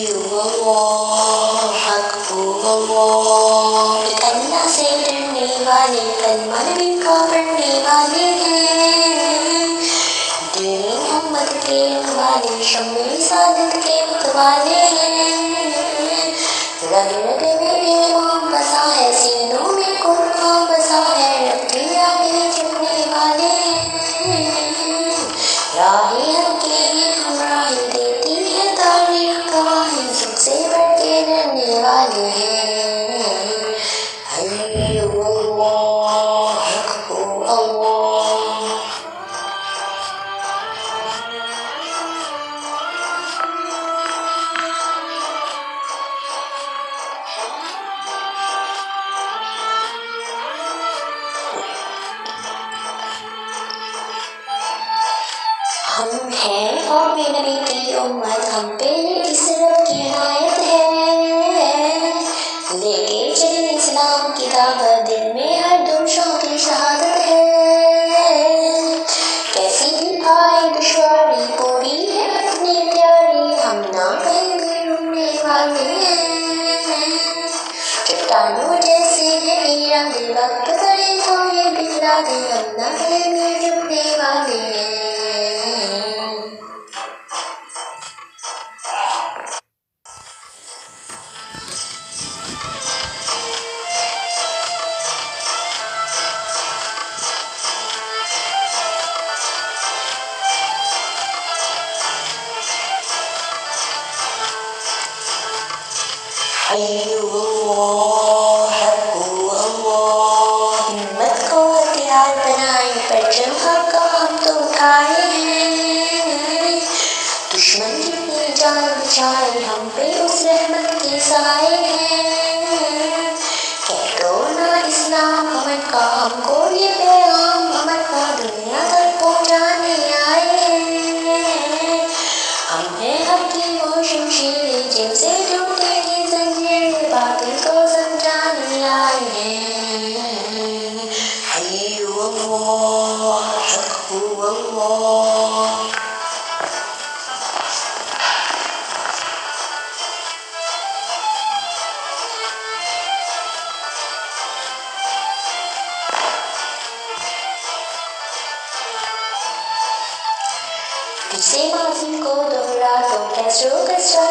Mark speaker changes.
Speaker 1: एक अल्लाह से डरने वाले कलमा नबी का पढ़ने वाले हैं, दीन मोहम्मद के वाले शम्मे सादत के मतवाले हैं। रग रग में ईमान बसा है, सीनों में कुरान बसा है, रब के आगे चलने वाले हैं। राहें हल्के हैं, हम राहें देती है तारीख गवाही, सबसे बढ़ के रहने वाले हैं। हय्यो अल्लाह, हक़्क़ो अल्लाह। हम हैं और मेरे नबी की उम्मत, हम पे इस रब की इनायत है। लेके चले इस्लाम की दावत, दिल में हर दम शौक़ शहादत है। कैसी भी आए दुश्वारी, पूरी है अपनी प्यारी, हम ना कहीं भी रुकने वाले हैं। चट्टानों जैसे है इरादे, वक्त करे तो ये बिखरा दे, हम ना कहीं भी रुकने वाले हैं। हय्यो अल्लाह, हक़्क़ो अल्लाह। हिम्मत को हथियार बनाए, परचम हक़ का हम तो उठाए हैं। दुश्मन जितनी जान बचाए, हम पे उस रहमत के साए हैं। कह दो ना इस्लाम अमन का, हमको ये पैगाम अमन का दुनिया तक पहुँचाने आए हैं। हम हैं हक़ की वो शमशीरें, जिनसे टूटेगी ज़ंजीरें, बातिल को समझाने आए हैं। हय्यो अल्लाह, हक़्क़ो अल्लाह। तुझसे माज़ी को दोहरा दो, कैसरो कसरा